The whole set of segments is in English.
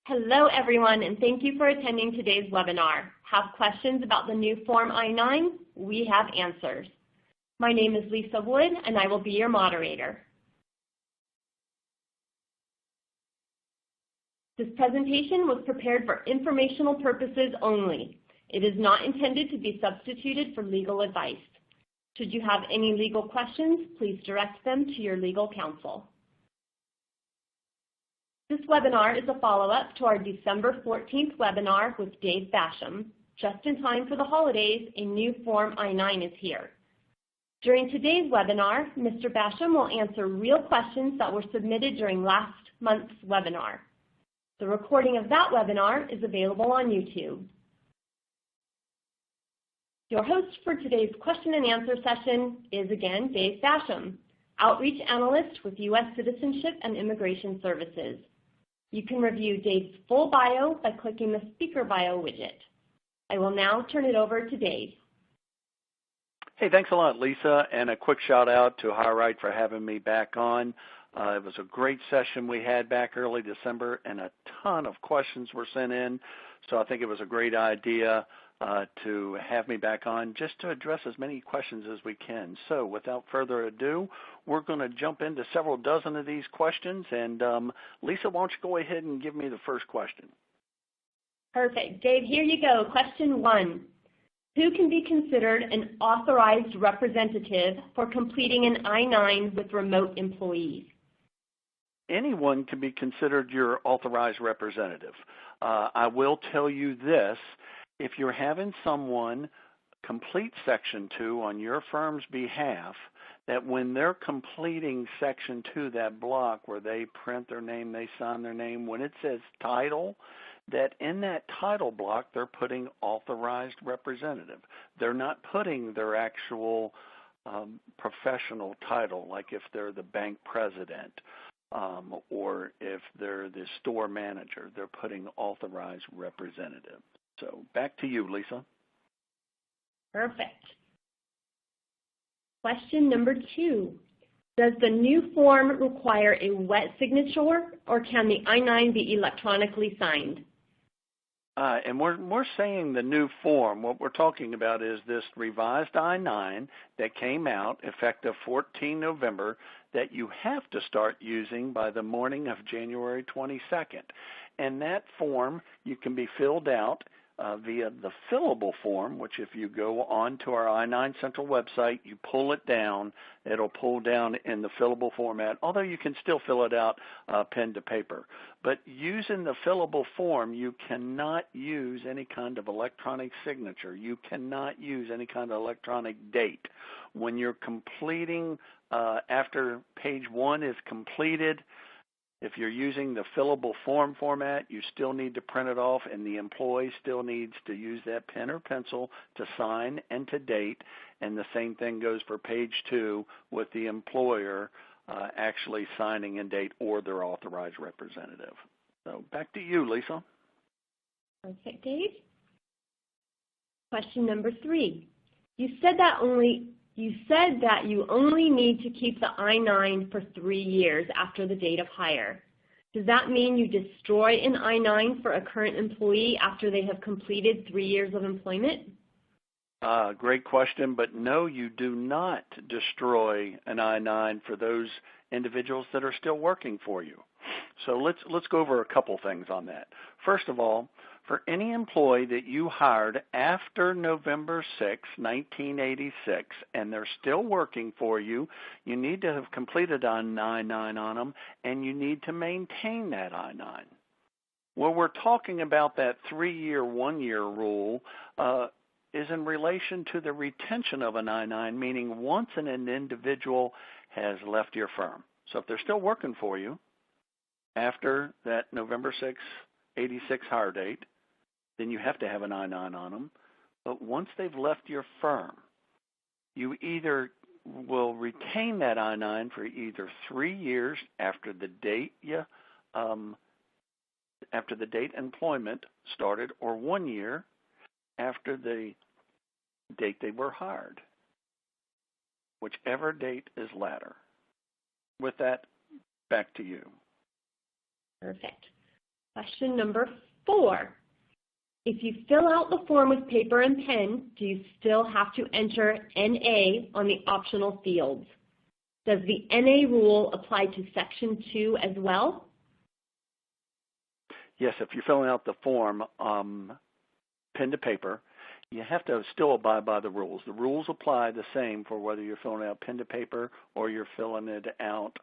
Hello, everyone, and thank you for attending today's webinar. Have questions about the new Form I-9? We have answers. My name is Lisa Wood, and I will be your moderator. This presentation was prepared for informational purposes only. It is not intended to be substituted for legal advice. Should you have any legal questions, please direct them to your legal counsel. This webinar is a follow-up to our December 14th webinar with Dave Basham. Just in time for the holidays, a new Form I-9 is here. During today's webinar, Mr. Basham will answer real questions that were submitted during last month's webinar. The recording of that webinar is available on YouTube. Your host for today's question and answer session is again Dave Basham, Outreach Analyst with U.S. Citizenship and Immigration Services. You can review Dave's full bio by clicking the Speaker Bio widget. I will now turn it over to Dave. Hey, thanks a lot, Lisa, and a quick shout out to HireRight for having me back on. It was a great session we had back early December, and a ton of questions were sent in, so I think it was a great idea to have me back on just to address as many questions as we can. So without further ado, we're going to jump into several dozen of these questions, and Lisa, why don't you go ahead and give me the first question? Perfect. Dave, here you go. Question 1. Who can be considered an authorized representative for completing an I-9 with remote employees? Anyone can be considered your authorized representative. I will tell you this, if you're having someone complete Section 2 on your firm's behalf, that when they're completing Section 2, that block where they print their name, they sign their name, when it says title, that in that title block they're putting authorized representative. They're not putting their actual professional title, like if they're the bank president or if they're the store manager, they're putting authorized representative. So back to you, Lisa. Perfect. Question number 2. Does the new form require a wet signature, or can the I-9 be electronically signed? And we're saying the new form. What we're talking about is this revised I-9 that came out effective 14 November that you have to start using by the morning of January 22nd. And that form, you can be filled out via the fillable form, which if you go on to our I-9 Central website, you pull it down, it'll pull down in the fillable format, although you can still fill it out pen to paper. But using the fillable form, you cannot use any kind of electronic signature. You cannot use any kind of electronic date. When you're completing, after page 1 is completed, if you're using the fillable form format, you still need to print it off, and the employee still needs to use that pen or pencil to sign and to date, and the same thing goes for page 2 with the employer actually signing and date or their authorized representative. So back to you, Lisa. Perfect, Dave. Question number 3. You said that you only need to keep the I-9 for 3 years after the date of hire. Does that mean you destroy an I-9 for a current employee after they have completed 3 years of employment? Great question, but no, you do not destroy an I-9 for those individuals that are still working for you. So let's go over a couple things on that. First of all, for any employee that you hired after November 6, 1986, and they're still working for you, you need to have completed an I-9 on them, and you need to maintain that I-9. Well, we're talking about that 3-year, 1-year rule is in relation to the retention of an I-9, meaning once an individual has left your firm. So if they're still working for you after that November 6, 86 hire date, then you have to have an I-9 on them. But once they've left your firm, you either will retain that I-9 for either 3 years after the date employment started, or 1 year after the date they were hired, whichever date is latter. With that, back to you. Perfect. Question number 4. If you fill out the form with paper and pen, do you still have to enter NA on the optional fields? Does the NA rule apply to Section 2 as well? Yes, if you're filling out the form pen to paper, you have to still abide by the rules. The rules apply the same for whether you're filling out pen to paper or you're filling it out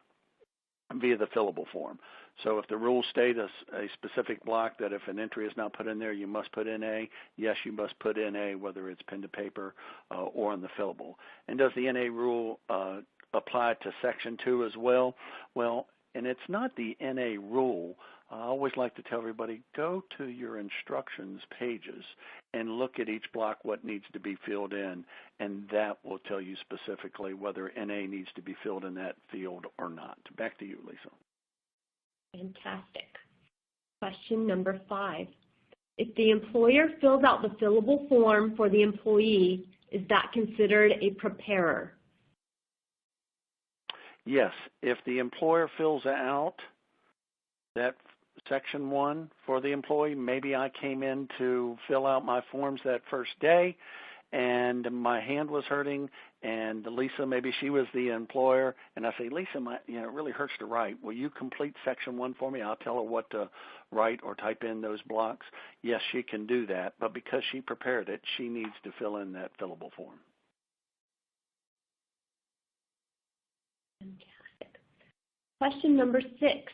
via the fillable form. So if the rules state a specific block that if an entry is not put in there, you must put NA, yes, you must put NA, whether it's pen to paper or on the fillable. And does the NA rule apply to Section 2 as well? Well, and it's not the NA rule. I always like to tell everybody, go to your instructions pages and look at each block what needs to be filled in, and that will tell you specifically whether NA needs to be filled in that field or not. Back to you, Lisa. Fantastic. Question number 5. If the employer fills out the fillable form for the employee, is that considered a preparer? Yes, if the employer fills out that Section 1 for the employee, maybe I came in to fill out my forms that first day and my hand was hurting, and Lisa, maybe she was the employer, and I say, Lisa, it really hurts to write. Will you complete Section 1 for me? I'll tell her what to write or type in those blocks. Yes, she can do that, but because she prepared it, she needs to fill in that fillable form. Fantastic. Question number 6.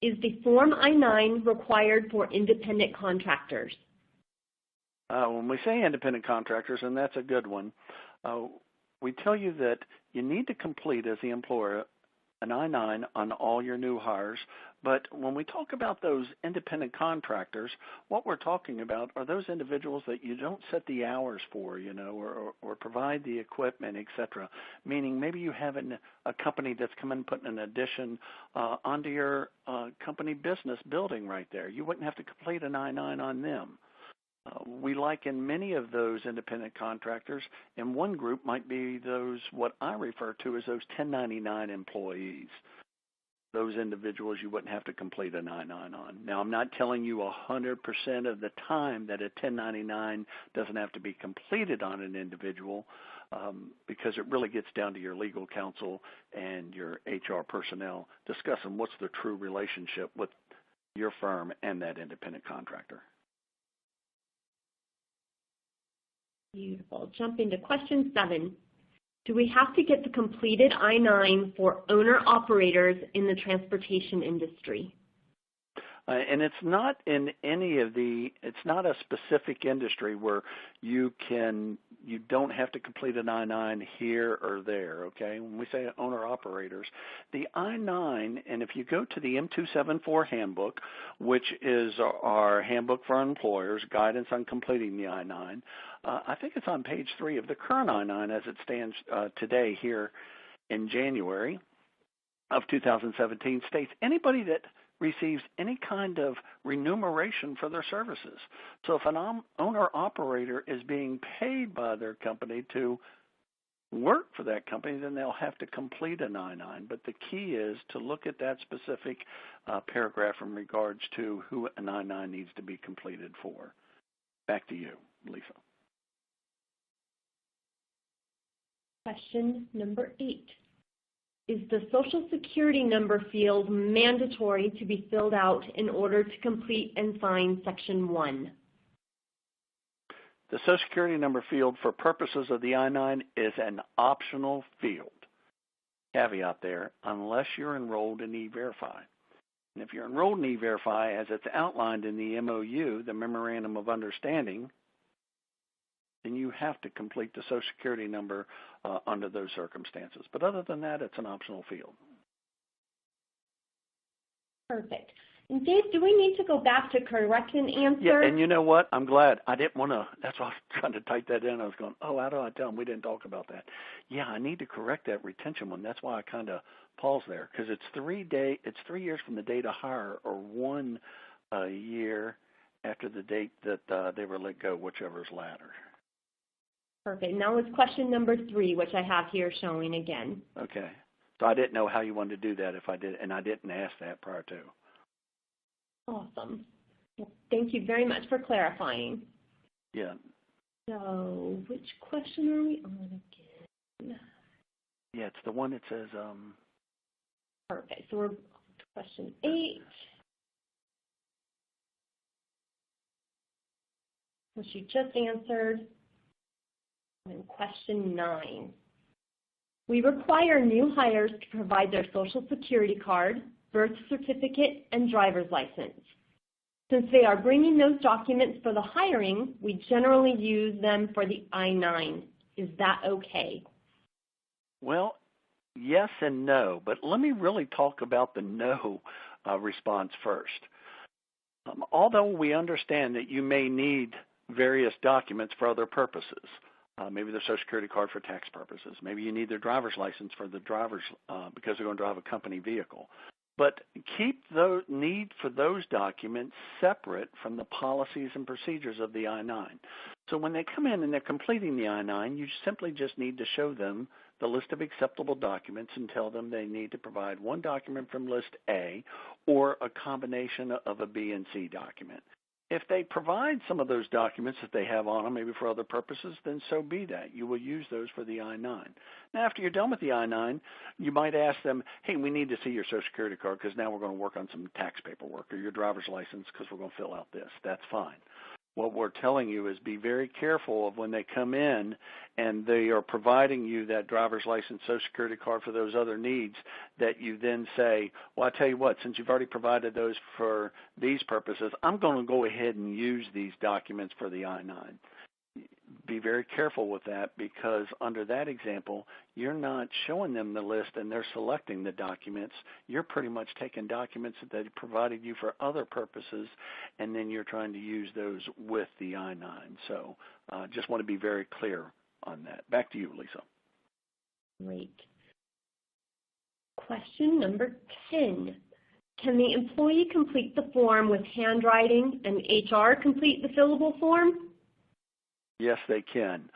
Is the Form I-9 required for independent contractors? When we say independent contractors, and that's a good one, we tell you that you need to complete as the employer an I-9 on all your new hires. But when we talk about those independent contractors, what we're talking about are those individuals that you don't set the hours for, or provide the equipment, etc. Meaning maybe you have a company that's come in and put an addition onto your company business building right there. You wouldn't have to complete an I-9 on them. We liken many of those independent contractors, and one group might be those, what I refer to as those 1099 employees. Those individuals you wouldn't have to complete an I-9 on. Now, I'm not telling you 100% of the time that a 1099 doesn't have to be completed on an individual, because it really gets down to your legal counsel and your HR personnel discussing what's the true relationship with your firm and that independent contractor. Beautiful. Jumping to question 7. Do we have to get the completed I-9 for owner-operators in the transportation industry? And it's not in it's not a specific industry where you don't have to complete an I-9 here or there, okay? When we say owner-operators, the I-9, and if you go to the M274 handbook, which is our handbook for employers, guidance on completing the I-9, I think it's on page 3 of the current I-9 as it stands today here in January of 2017, states anybody that receives any kind of remuneration for their services. So if an owner-operator is being paid by their company to work for that company, then they'll have to complete an I-9. But the key is to look at that specific paragraph in regards to who an I-9 needs to be completed for. Back to you, Lisa. Question number 8. Is the Social Security number field mandatory to be filled out in order to complete and sign Section 1? The Social Security number field for purposes of the I-9 is an optional field. Caveat there, unless you're enrolled in E-Verify. And if you're enrolled in E-Verify, as it's outlined in the MOU, the Memorandum of Understanding, then you have to complete the Social Security number under those circumstances. But other than that, it's an optional field. Perfect. And Dave, do we need to go back to correct an answer? Yeah, and you know what? I'm glad. I didn't want to, that's why I was trying to type that in. I was going, how do I tell them we didn't talk about that? Yeah, I need to correct that retention one. That's why I kind of paused there, because it's 3 years from the date of hire, or 1 year after the date that they were let go, whichever is latter. Perfect. Now it's question number 3, which I have here showing again. Okay. So I didn't know how you wanted to do that if I did, and I didn't ask that prior to. Awesome. Well, thank you very much for clarifying. Yeah. So which question are we on again? Yeah, it's the one that says. Perfect. So we're on to question 8. Which you just answered. And question 9. We require new hires to provide their Social Security card, birth certificate, and driver's license. Since they are bringing those documents for the hiring, we generally use them for the I-9. Is that okay? Well, yes and no, but let me really talk about the no response first. Although we understand that you may need various documents for other purposes, maybe their Social Security card for tax purposes, maybe you need their driver's license for the driver's because they're going to drive a company vehicle. But keep the need for those documents separate from the policies and procedures of the I-9. So when they come in and they're completing the I-9, you simply just need to show them the list of acceptable documents and tell them they need to provide one document from list A or a combination of a B and C document. If they provide some of those documents that they have on them, maybe for other purposes, then so be that. You will use those for the I-9. Now, after you're done with the I-9, you might ask them, hey, we need to see your Social Security card because now we're going to work on some tax paperwork, or your driver's license because we're going to fill out this. That's fine. What we're telling you is be very careful of when they come in and they are providing you that driver's license, Social Security card for those other needs, that you then say, well, I tell you what, since you've already provided those for these purposes, I'm going to go ahead and use these documents for the I-9. Be very careful with that because under that example, you're not showing them the list and they're selecting the documents. You're pretty much taking documents that they provided you for other purposes, and then you're trying to use those with the I-9. So just want to be very clear on that. Back to you, Lisa. Great. Question number 10. Can the employee complete the form with handwriting and HR complete the fillable form? Yes, they can.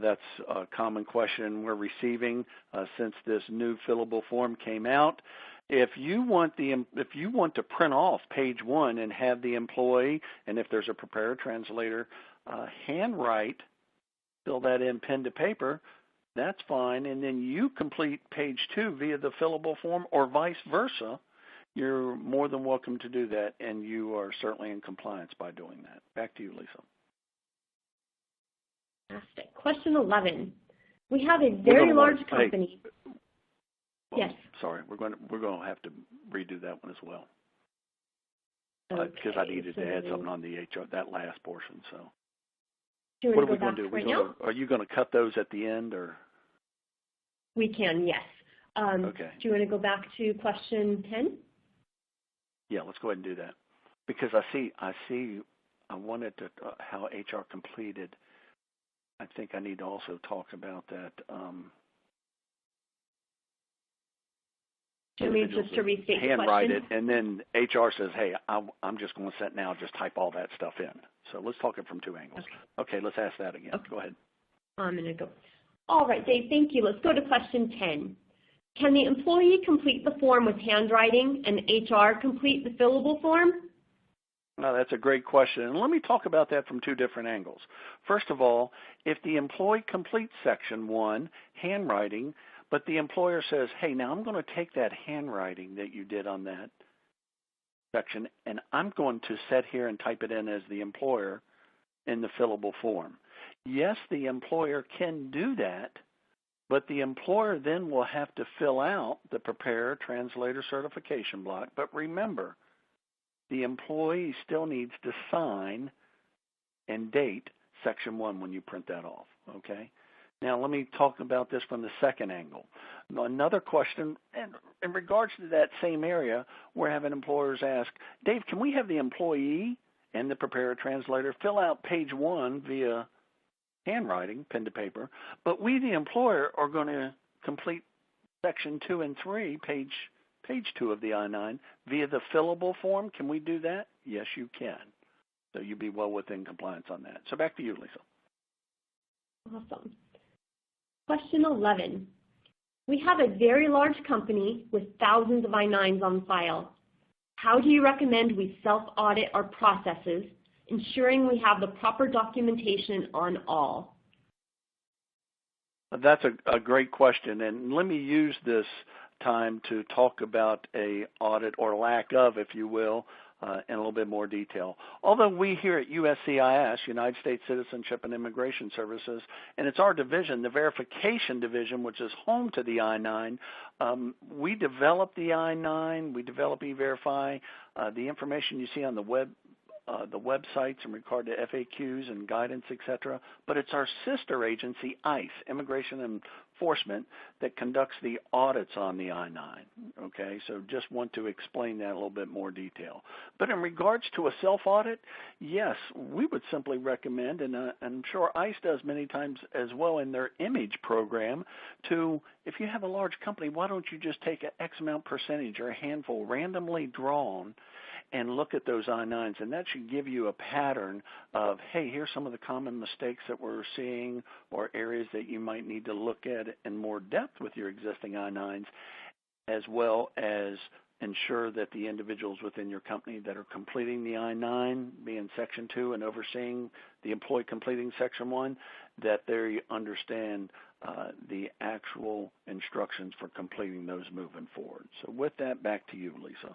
That's a common question we're receiving since this new fillable form came out. If you want to print off page 1 and have the employee, and if there's a preparer translator, handwrite, fill that in pen to paper, that's fine. And then you complete page 2 via the fillable form or vice versa. You're more than welcome to do that, and you are certainly in compliance by doing that. Back to you, Lisa. Fantastic. Question 11. We have a very large company. Well, yes. Sorry, we're going to have to redo that one as well. Because Okay, I needed to add something on the HR, that last portion. So, what are we going to do? Are you going to cut those at the end, or? We can, yes. Okay. Do you want to go back to question 10? Yeah, let's go ahead and do that. Because I wanted to how HR completed. I think I need to also talk about that. Do you want me just to restate the handwrite question? it, and then HR says, hey, I'm just going to sit now, just type all that stuff in. So let's talk it from 2 angles. Okay, let's ask that again. Okay. Go ahead. I'm going to go. All right, Dave, thank you. Let's go to question 10. Can the employee complete the form with handwriting and HR complete the fillable form? No, that's a great question. And let me talk about that from 2 different angles. First of all, if the employee completes section 1, handwriting, but the employer says, hey, now I'm going to take that handwriting that you did on that section, and I'm going to sit here and type it in as the employer in the fillable form. Yes, the employer can do that, but the employer then will have to fill out the preparer translator certification block. But remember, the employee still needs to sign and date section 1 when you print that off, okay? Now, let me talk about this from the second angle. Another question, and in regards to that same area, we're having employers ask, Dave, can we have the employee and the preparer translator fill out page 1 via handwriting, pen to paper, but we, the employer, are going to complete section 2 and 3, page 2 of the I-9 via the fillable form? Can we do that? Yes, you can. So you'd be well within compliance on that. So back to you, Lisa. Awesome. Question 11. We have a very large company with thousands of I-9s on file. How do you recommend we self-audit our processes, ensuring we have the proper documentation on all? That's a great question, and let me use this time to talk about a audit or lack of, if you will, in a little bit more detail. Although we here at USCIS, United States Citizenship and Immigration Services, and it's our division, the Verification Division, which is home to the I-9, we develop the I-9, we develop E-Verify, the information you see on the websites in regard to FAQs and guidance, etc. But it's our sister agency, ICE, Immigration Enforcement, that conducts the audits on the I-9. Okay, so just want to explain that in a little bit more detail. But in regards to a self-audit, yes, we would simply recommend, and I'm sure ICE does many times as well in their image program, to, if you have a large company, why don't you just take an X amount percentage or a handful randomly drawn and look at those I-9s, and that should give you a pattern of, hey, here's some of the common mistakes that we're seeing or areas that you might need to look at in more depth with your existing I-9s, as well as ensure that the individuals within your company that are completing the I-9, being Section 2 and overseeing the employee completing Section 1, that they understand the actual instructions for completing those moving forward. So with that, back to you, Lisa.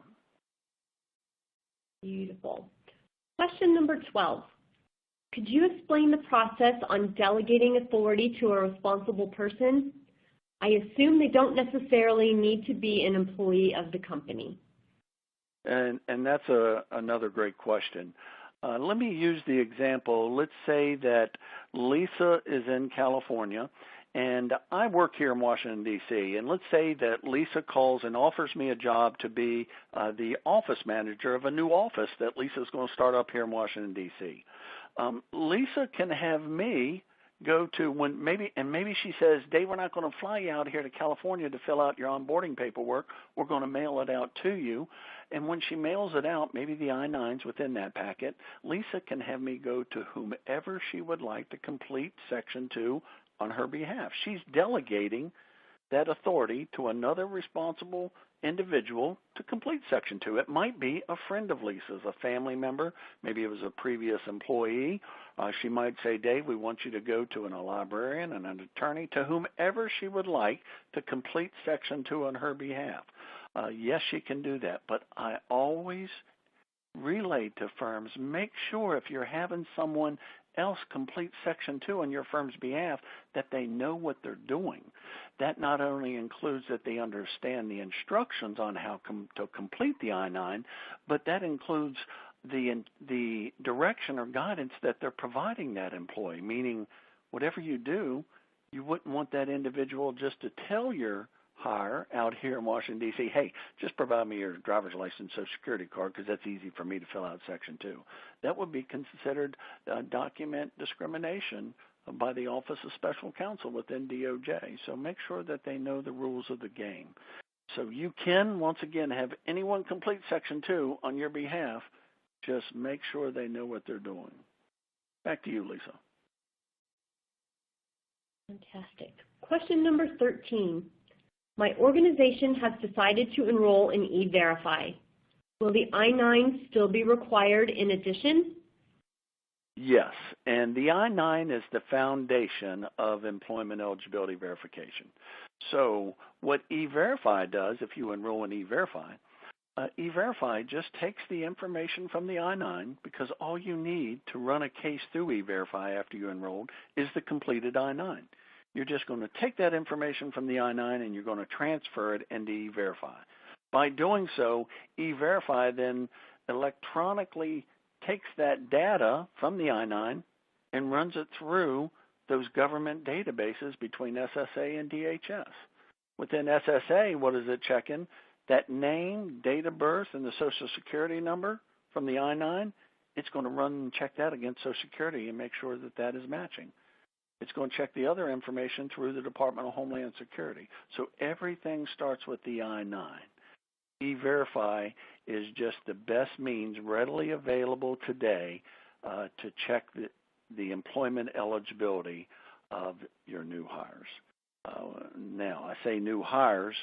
Beautiful. Question number 12. Could you explain the process on delegating authority to a responsible person? I assume they don't necessarily need to be an employee of the company. And that's another great question. Let me use the example. Let's say that Lisa is in California, and I work here in Washington, D.C., and let's say that Lisa calls and offers me a job to be the office manager of a new office that Lisa's going to start up here in Washington, D.C. Lisa can have me go to maybe she says, Dave, we're not going to fly you out here to California to fill out your onboarding paperwork. We're going to mail it out to you. And when she mails it out, maybe the I-9's within that packet, Lisa can have me go to whomever she would like to complete Section 2 on her behalf. She's delegating that authority to another responsible individual to complete Section 2. It might be a friend of Lisa's, a family member. Maybe it was a previous employee. She might say, Dave, we want you to go to a librarian and an attorney, to whomever she would like to complete Section 2 on her behalf. Yes, she can do that, but I always relay to firms, make sure if you're having someone else complete Section 2 on your firm's behalf that they know what they're doing. That not only includes that they understand the instructions on how to complete the I-9, but that includes the direction or guidance that they're providing that employee, meaning whatever you do, you wouldn't want that individual just to tell your hire out here in Washington, D.C., hey, just provide me your driver's license, Social Security card, because that's easy for me to fill out Section 2. That would be considered document discrimination by the Office of Special Counsel within DOJ. So make sure that they know the rules of the game. So you can, once again, have anyone complete Section 2 on your behalf. Just make sure they know what they're doing. Back to you, Lisa. Fantastic. Question number 13. My organization has decided to enroll in E-Verify. Will the I-9 still be required in addition? Yes, and the I-9 is the foundation of employment eligibility verification. So what E-Verify does, if you enroll in E-Verify, E-Verify just takes the information from the I-9, because all you need to run a case through E-Verify after you enrolled is the completed I-9. You're just going to take that information from the I-9 and you're going to transfer it into E-Verify. By doing so, E-Verify then electronically takes that data from the I-9 and runs it through those government databases between SSA and DHS. Within SSA, what is it checking? That name, date of birth, and the Social Security number from the I-9, it's going to run and check that against Social Security and make sure that that is matching. It's going to check the other information through the Department of Homeland Security. So everything starts with the I-9. E-Verify is just the best means readily available today to check the employment eligibility of your new hires. Now, I say new hires,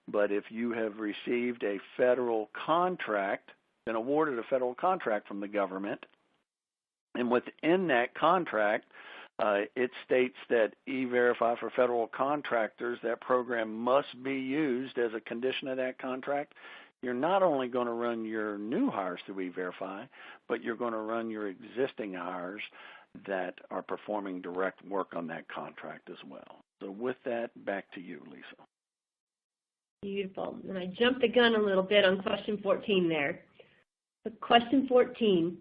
but if you have received a federal contract been awarded a federal contract from the government, and within that contract, it states that E-Verify for federal contractors, that program must be used as a condition of that contract. You're not only going to run your new hires through E-Verify, but you're going to run your existing hires that are performing direct work on that contract as well. So with that, back to you, Lisa. Beautiful. And I jumped the gun a little bit on question 14 there. So question 14,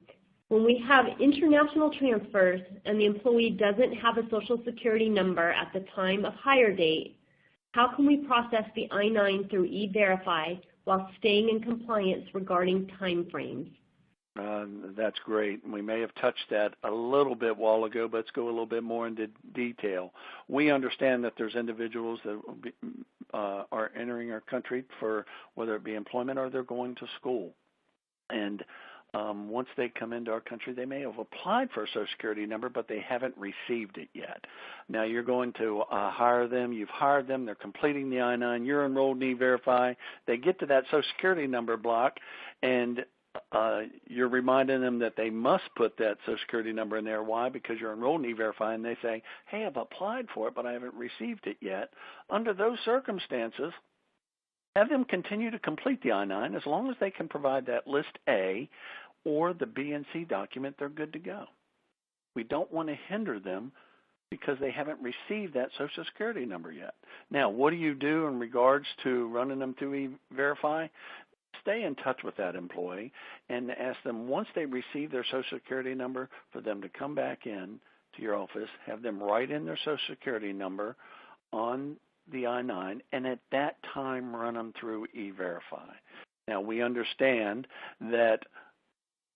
when we have international transfers and the employee doesn't have a Social Security number at the time of hire date, how can we process the I-9 through E-Verify while staying in compliance regarding time frames? That's great. We may have touched that a little bit while ago, but let's go a little bit more into detail. We understand that there's individuals that will be, are entering our country for whether it be employment or they're going to school. And once they come into our country, they may have applied for a Social Security number, but they haven't received it yet. Now you're going to hire them. You've hired them. They're completing the I-9. You're enrolled in E-Verify. They get to that Social Security number block, and you're reminding them that they must put that Social Security number in there. Why? Because you're enrolled in E-Verify, and they say, hey, I've applied for it, but I haven't received it yet. Under those circumstances, have them continue to complete the I-9. As long as they can provide that List A or the B and C document, they're good to go. We don't want to hinder them because they haven't received that Social Security number yet. Now, what do you do in regards to running them through E-Verify? Stay in touch with that employee and ask them, once they receive their Social Security number, for them to come back in to your office, have them write in their Social Security number on the I-9, and at that time run them through E-Verify. Now, we understand that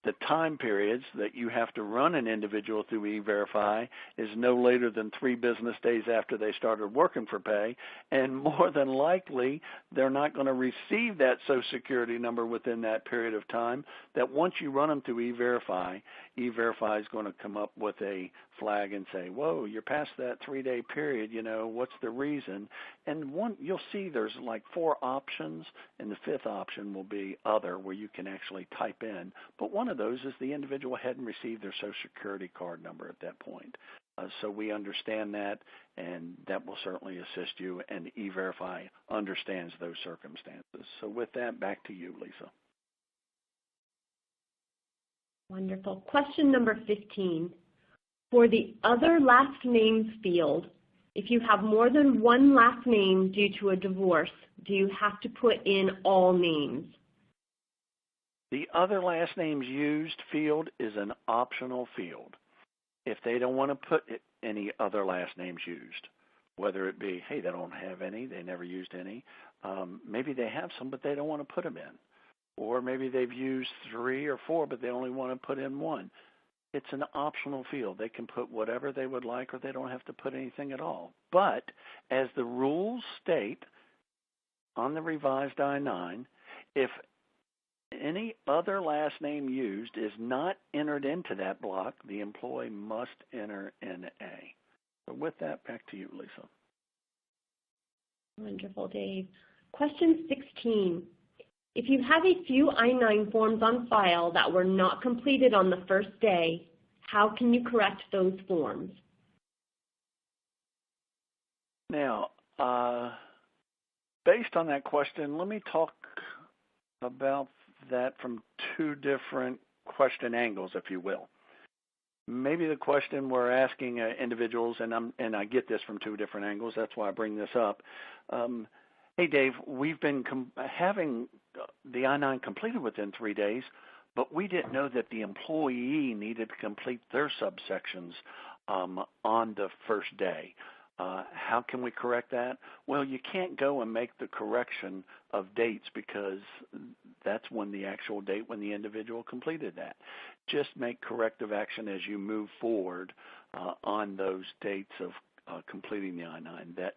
the time periods that you have to run an individual through E-Verify is no later than 3 business days after they started working for pay, and more than likely they're not going to receive that Social Security number within that period of time. That once you run them through E-Verify, E-Verify is going to come up with a flag and say, whoa, you're past that 3-day period, what's the reason? And you'll see there's like 4 options, and the 5th option will be other, where you can actually type in. But one of those is the individual hadn't received their Social Security card number at that point. So we understand that, and that will certainly assist you, and E-Verify understands those circumstances. So with that, back to you, Lisa. Wonderful. Question number 15. For the other last names field, if you have more than one last name due to a divorce, do you have to put in all names? The other last names used field is an optional field. If they don't want to put any other last names used, whether it be, hey, they don't have any, they never used any, maybe they have some, but they don't want to put them in. Or maybe they've used 3 or 4, but they only want to put in 1. It's an optional field. They can put whatever they would like, or they don't have to put anything at all. But as the rules state on the revised I-9, if any other last name used is not entered into that block, the employee must enter NA. So with that, back to you, Lisa. Wonderful, Dave. Question 16. If you have a few I-9 forms on file that were not completed on the first day, how can you correct those forms? Now, based on that question, let me talk about that from 2 different question angles, if you will. Maybe the question we're asking individuals, and I get this from 2 different angles, that's why I bring this up. Hey, Dave, we've been having the I-9 completed within 3 days, but we didn't know that the employee needed to complete their subsections on the first day. How can we correct that? Well, you can't go and make the correction of dates because that's when the actual date when the individual completed that. Just make corrective action as you move forward on those dates of completing the I-9. That's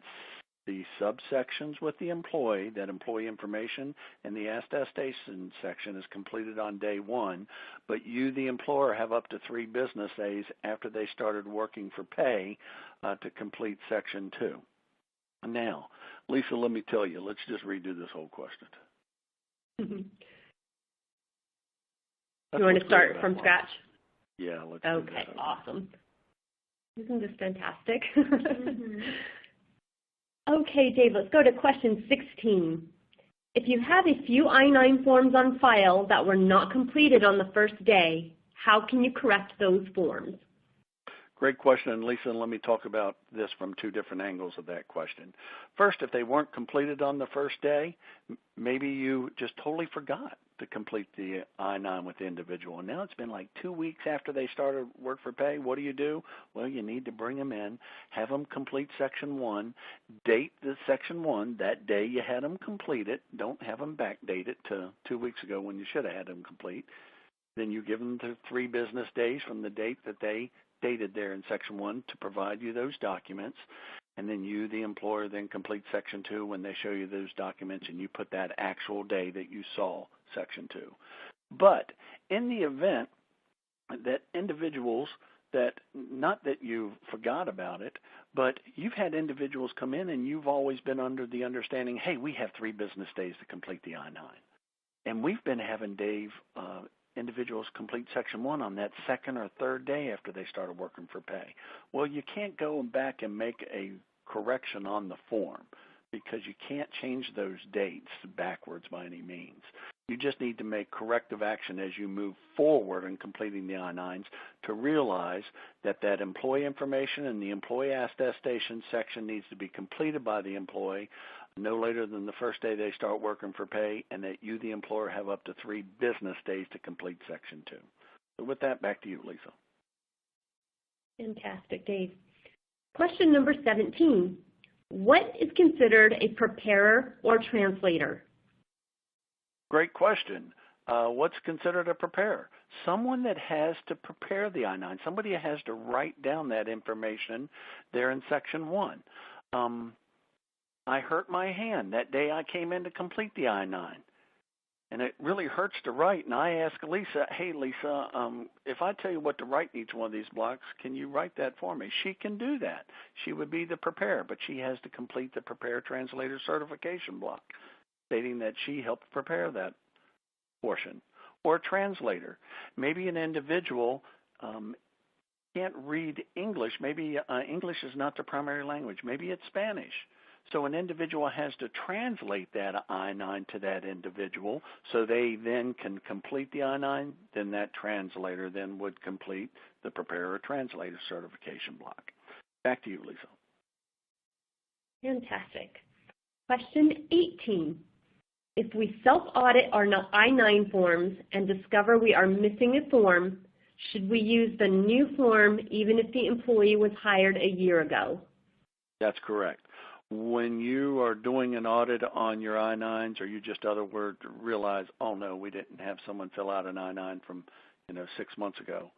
the subsections with the employee, that employee information, and the attestation section is completed on day 1, but you, the employer, have up to 3 business days after they started working for pay to complete section 2. Now, Lisa, let me tell you, let's just redo this whole question. You want to start from scratch? Yeah, let's do that. Okay, awesome. Isn't this fantastic? Okay, Dave, let's go to question 16. If you have a few I-9 forms on file that were not completed on the first day, how can you correct those forms? Great question, and Lisa, let me talk about this from two different angles of that question. First, if they weren't completed on the first day, maybe you just totally forgot to complete the I-9 with the individual. And now it's been like 2 weeks after they started work for pay. What do? Well, you need to bring them in, have them complete Section 1, date the Section 1 that day you had them complete it. Don't have them backdate it to 2 weeks ago when you should have had them complete. Then you give them the 3 business days from the date that they dated there in Section 1 to provide you those documents, and then you, the employer, then complete Section 2 when they show you those documents, and you put that actual day that you saw Section 2. But in the event that individuals that, not that you forgot about it, but you've had individuals come in and you've always been under the understanding, hey, we have 3 business days to complete the I-9. And we've been having Dave individuals complete Section 1 on that second or third day after they started working for pay. Well, you can't go back and make a correction on the form because you can't change those dates backwards by any means. You just need to make corrective action as you move forward in completing the I-9s to realize that that employee information and the employee attestation section needs to be completed by the employee no later than the first day they start working for pay, and that you, the employer, have up to 3 business days to complete Section 2. So with that, back to you, Lisa. Fantastic, Dave. Question number 17. What is considered a preparer or translator? Great question. What's considered a preparer? Someone that has to prepare the I-9. Somebody that has to write down that information there in Section 1. I hurt my hand that day I came in to complete the I-9. And it really hurts to write. And I asked Lisa, hey, Lisa, if I tell you what to write in each one of these blocks, can you write that for me? She can do that. She would be the preparer, but she has to complete the Preparer Translator Certification block, stating that she helped prepare that portion. Or a translator. Maybe an individual can't read English. Maybe English is not their primary language. Maybe it's Spanish. So an individual has to translate that I-9 to that individual so they then can complete the I-9. Then that translator then would complete the Preparer Translator Certification block. Back to you, Lisa. Fantastic. Question 18. If we self-audit our I-9 forms and discover we are missing a form, should we use the new form even if the employee was hired a year ago? That's correct. When you are doing an audit on your I-9s, or you just realize, oh no, we didn't have someone fill out an I-9 from 6 months ago.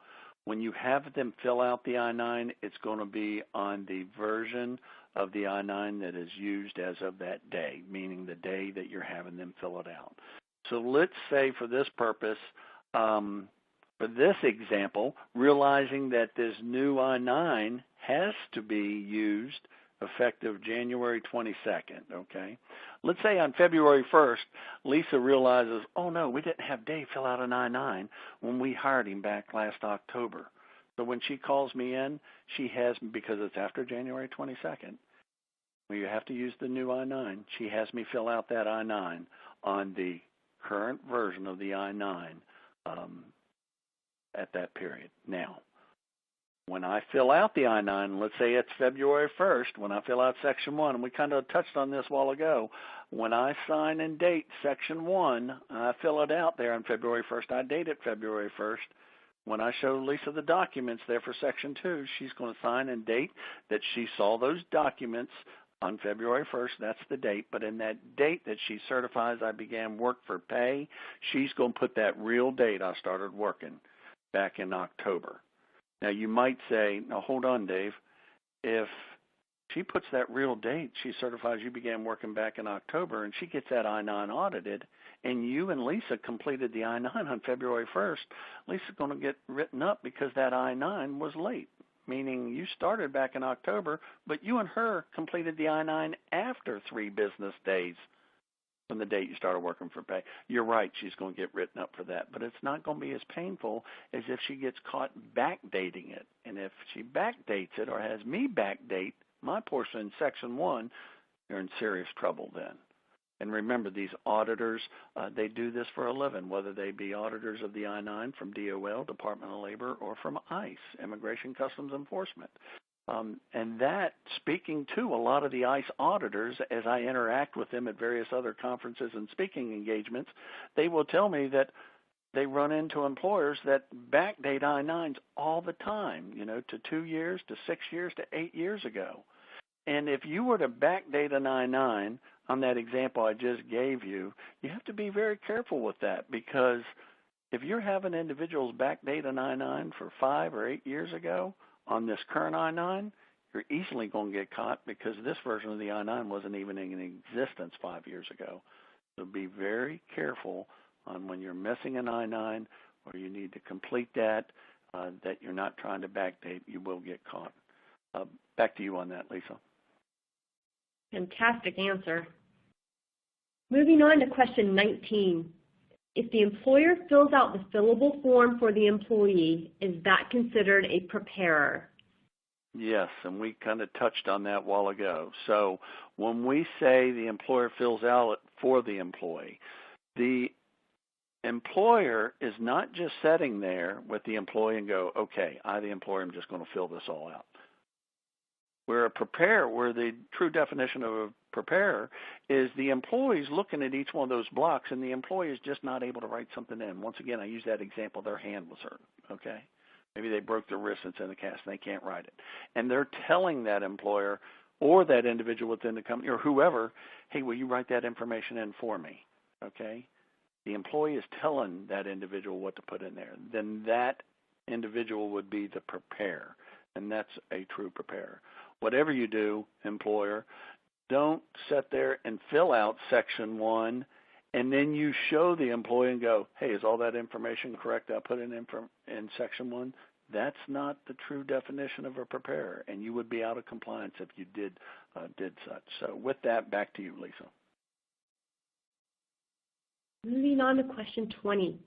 When you have them fill out the I-9, it's going to be on the version of the I-9 that is used as of that day, meaning the day that you're having them fill it out. So let's say for this purpose, for this example, realizing that this new I-9 has to be used effective January 22nd, okay? Let's say on February 1st, Lisa realizes, oh no, we didn't have Dave fill out an I-9 when we hired him back last October. So when she calls me in, she has, because it's after January 22nd, well, you have to use the new I-9. She has me fill out that I-9 on the current version of the I-9 at that period. Now, when I fill out the I-9, let's say it's February 1st, when I fill out Section 1, and we kind of touched on this a while ago, when I sign and date Section 1, I fill it out there on February 1st, I date it February 1st. When I show Lisa the documents there for Section 2, she's going to sign and date that she saw those documents on February 1st. That's the date. But in that date that she certifies I began work for pay, she's going to put that real date I started working back in October. Now, you might say, now, hold on, Dave. If she puts that real date, she certifies you began working back in October, and she gets that I-9 audited, and you and Lisa completed the I-9 on February 1st, Lisa's going to get written up because that I-9 was late, meaning you started back in October, but you and her completed the I-9 after 3 business days from the date you started working for pay. You're right, she's going to get written up for that, but it's not going to be as painful as if she gets caught backdating it. And if she backdates it or has me backdate my portion in Section 1, you're in serious trouble then. And remember, these auditors, they do this for a living, whether they be auditors of the I-9 from DOL, Department of Labor, or from ICE, Immigration Customs Enforcement. And that, speaking to a lot of the ICE auditors, as I interact with them at various other conferences and speaking engagements, they will tell me that they run into employers that backdate I-9s all the time, to 2 years, to 6 years, to 8 years ago. And if you were to backdate an I-9 on that example I just gave you, you have to be very careful with that, because if you're having individuals backdate an I-9 for 5 or 8 years ago on this current I-9, you're easily going to get caught, because this version of the I-9 wasn't even in existence 5 years ago. So be very careful on when you're missing an I-9 or you need to complete that you're not trying to backdate. You will get caught. Back to you on that, Lisa. Fantastic answer. Moving on to question 19. If the employer fills out the fillable form for the employee, is that considered a preparer? Yes, and we kind of touched on that a while ago. So when we say the employer fills out for the employee, the employer is not just sitting there with the employee and go, okay, I, the employer, am just going to fill this all out. Where a preparer, where the true definition of a preparer is the employee's looking at each one of those blocks, and the employee is just not able to write something in. Once again, I use that example, their hand was hurt, okay? Maybe they broke their wrist and it's in the cast and they can't write it. And they're telling that employer or that individual within the company or whoever, hey, will you write that information in for me, okay? The employee is telling that individual what to put in there. Then that individual would be the preparer, and that's a true preparer. Whatever you do, employer, don't sit there and fill out Section 1 and then you show the employee and go, hey, is all that information correct I put in Section 1? That's not the true definition of a preparer, and you would be out of compliance if you did such. So with that, back to you, Lisa. Moving on to question 20.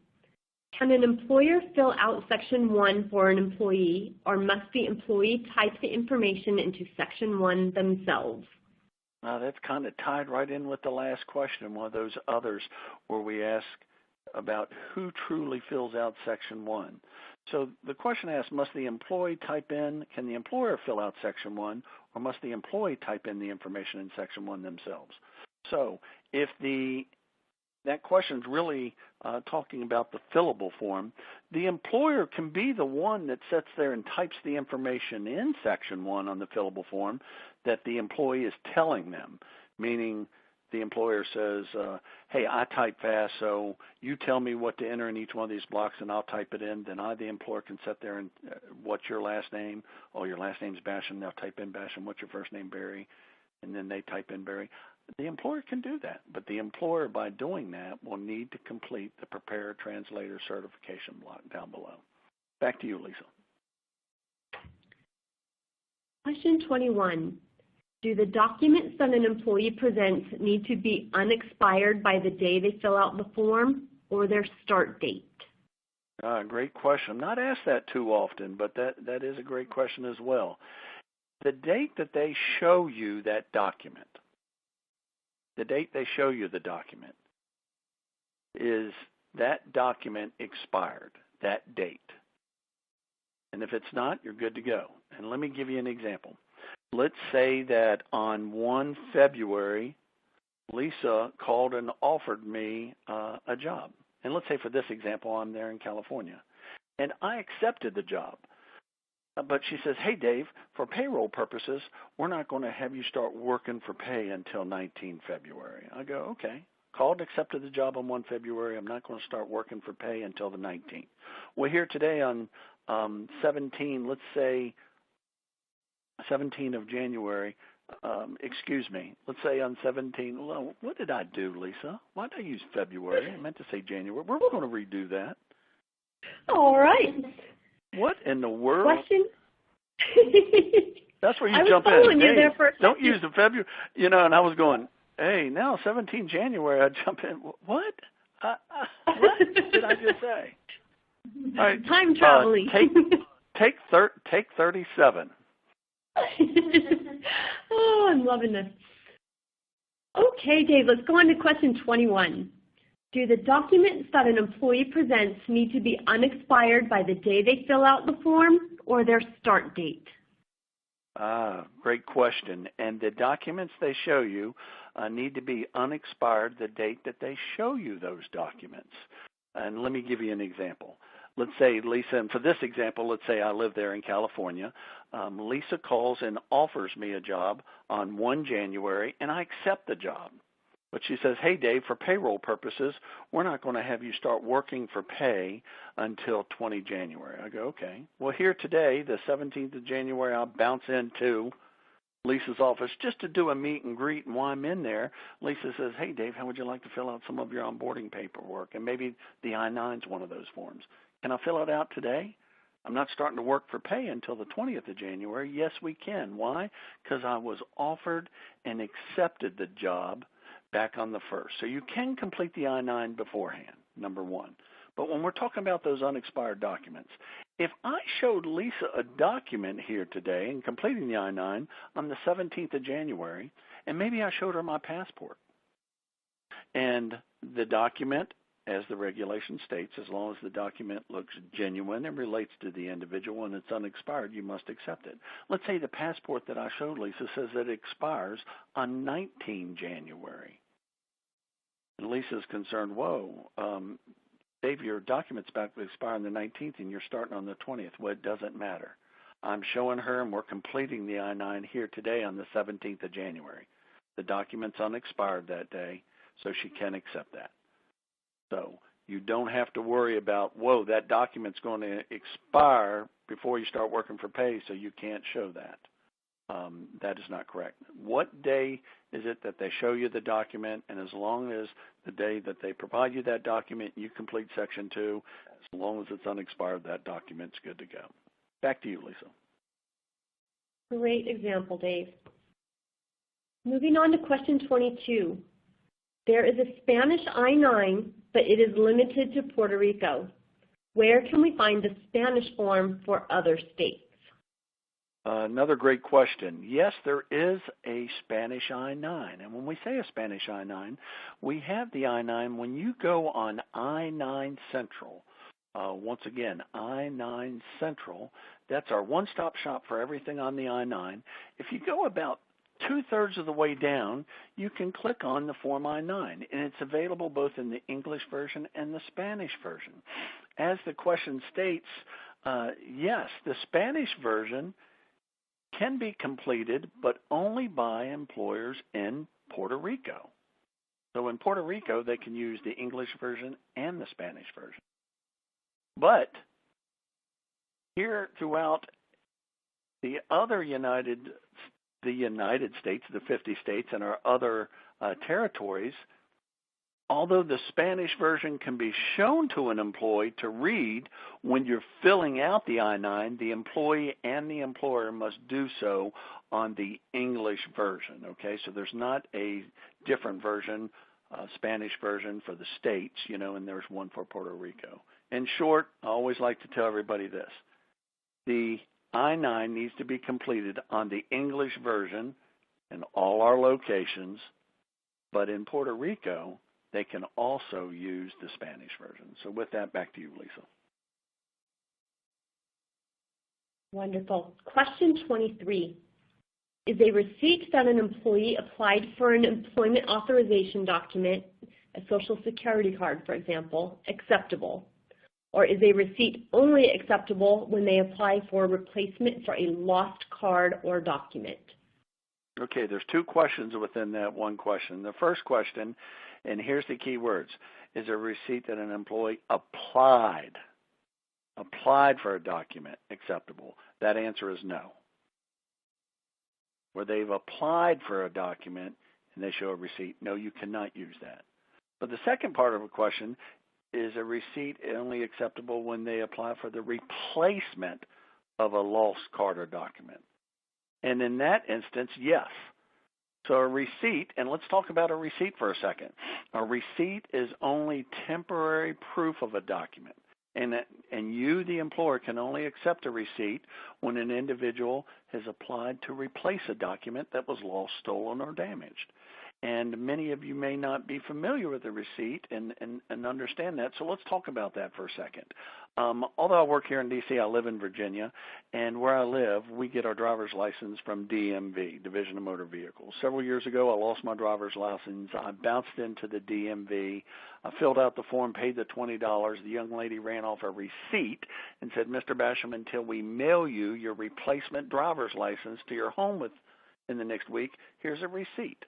Can an employer fill out Section 1 for an employee, or must the employee type the information into Section 1 themselves? That's kind of tied right in with the last question, one of those others where we ask about who truly fills out Section 1. So the question asks, must the employee type in, can the employer fill out Section 1, or must the employee type in the information in Section 1 themselves? So if that question is really talking about the fillable form, the employer can be the one that sits there and types the information in Section 1 on the fillable form that the employee is telling them, meaning the employer says, hey, I type fast, so you tell me what to enter in each one of these blocks and I'll type it in. Then I, the employer, can sit there and what's your last name? Oh, your last name's Basham. Now type in Basham. What's your first name? Barry. And then they type in Barry. The employer can do that, but the employer, by doing that, will need to complete the preparer translator certification block down below. Back to you, Lisa. Question 21. Do the documents that an employee presents need to be unexpired by the day they fill out the form or their start date? Great question. I'm not asked that too often, but that is a great question as well. The date that they show you that document, the date they show you the document, is that document expired, that date. And if it's not, you're good to go. And let me give you an example. Let's say that on 1 February, Lisa called and offered me a job. And let's say for this example, I'm there in California. And I accepted the job. But she says, hey, Dave, for payroll purposes, we're not going to have you start working for pay until 19 February. I go, okay. Called, accepted the job on 1 February. I'm not going to start working for pay until the 19th. We're here today on 17, let's say 17 of January. Let's say on 17. Well, what did I do, Lisa? Why did I use February? I meant to say January. We're going to redo that. All right. What in the world? Question? That's where you I jump was following in. you there for a second. Don't use the February. And I was going, Hey, now 17 January, I jump in. What? What did I just say? All right, Time traveling. Take 37. Oh, I'm loving this. Okay, Dave, let's go on to question 21. Do the documents that an employee presents need to be unexpired by the day they fill out the form or their start date? Great question. And the documents they show you need to be unexpired the date that they show you those documents. And let me give you an example. Let's say, Lisa, and for this example, let's say I live there in California. Lisa calls and offers me a job on 1 January, and I accept the job. But she says, hey, Dave, for payroll purposes, we're not going to have you start working for pay until 20 January. I go, okay. Well, here today, the 17th of January, I'll bounce into Lisa's office just to do a meet and greet. And while I'm in there, Lisa says, hey, Dave, how would you like to fill out some of your onboarding paperwork? And maybe the I-9 is one of those forms. Can I fill it out today? I'm not starting to work for pay until the 20th of January. Yes, we can. Why? Because I was offered and accepted the job back on the 1st. So you can complete the I-9 beforehand, number one. But when we're talking about those unexpired documents, if I showed Lisa a document here today and completing the I-9 on the 17th of January, and maybe I showed her my passport, and the document, as the regulation states, as long as the document looks genuine and relates to the individual and it's unexpired, you must accept it. Let's say the passport that I showed Lisa says that it expires on 19 January. And Lisa's concerned, whoa, Dave, your document's about to expire on the 19th and you're starting on the 20th. Well, it doesn't matter. I'm showing her and we're completing the I-9 here today on the 17th of January. The document's unexpired that day, so she can accept that. So you don't have to worry about, whoa, that document's going to expire before you start working for pay, so you can't show that. That is not correct. What day is it that they show you the document? And as long as the day that they provide you that document, you complete Section 2, as long as it's unexpired, that document's good to go. Back to you, Lisa. Great example, Dave. Moving on to question 22. There is a Spanish I-9, but it is limited to Puerto Rico. Where can we find the Spanish form for other states? Another great question. Yes, there is a Spanish I-9. And when we say a Spanish I-9, we have the I-9 when you go on I-9 Central. Once again, I-9 Central, that's our one-stop shop for everything on the I-9. If you go about 2/3 of the way down, you can click on the Form I-9, and it's available both in the English version and the Spanish version. As the question states, yes, the Spanish version can be completed, but only by employers in Puerto Rico. So in Puerto Rico, they can use the English version and the Spanish version. But here throughout the other United States, the 50 states, and our other territories, although the Spanish version can be shown to an employee to read, when you're filling out the I-9, the employee and the employer must do so on the English version, okay? So there's not a different version, Spanish version for the states, and there's one for Puerto Rico. In short, I always like to tell everybody this. The I-9 needs to be completed on the English version in all our locations, but in Puerto Rico, they can also use the Spanish version. So with that, back to you, Lisa. Wonderful. Question 23. Is a receipt that an employee applied for an employment authorization document, a Social Security card, for example, acceptable? Or is a receipt only acceptable when they apply for a replacement for a lost card or document? Okay, there's two questions within that one question. The first question, and here's the key words, is a receipt that an employee applied for a document acceptable? That answer is no. Where they've applied for a document and they show a receipt, no, you cannot use that. But the second part of the question, is a receipt only acceptable when they apply for the replacement of a lost card or document? And in that instance, yes. So a receipt, and let's talk about a receipt for a second. A receipt is only temporary proof of a document. And you, the employer, can only accept a receipt when an individual has applied to replace a document that was lost, stolen, or damaged. And many of you may not be familiar with the receipt and understand that, so let's talk about that for a second. Although I work here in D.C., I live in Virginia, and where I live, we get our driver's license from DMV, Division of Motor Vehicles. Several years ago, I lost my driver's license. I bounced into the DMV. I filled out the form, paid the $20. The young lady ran off a receipt and said, Mr. Basham, until we mail you your replacement driver's license to your home in the next week, here's a receipt.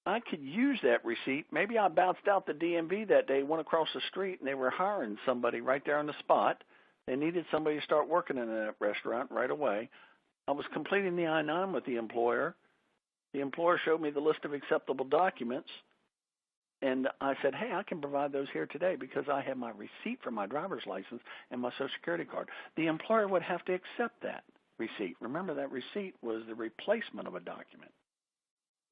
I could use that receipt. Maybe I bounced out the DMV that day, went across the street, and they were hiring somebody right there on the spot. They needed somebody to start working in that restaurant right away. I was completing the I-9 with the employer. The employer showed me the list of acceptable documents, and I said, hey, I can provide those here today because I have my receipt for my driver's license and my Social Security card. The employer would have to accept that receipt. Remember, that receipt was the replacement of a document.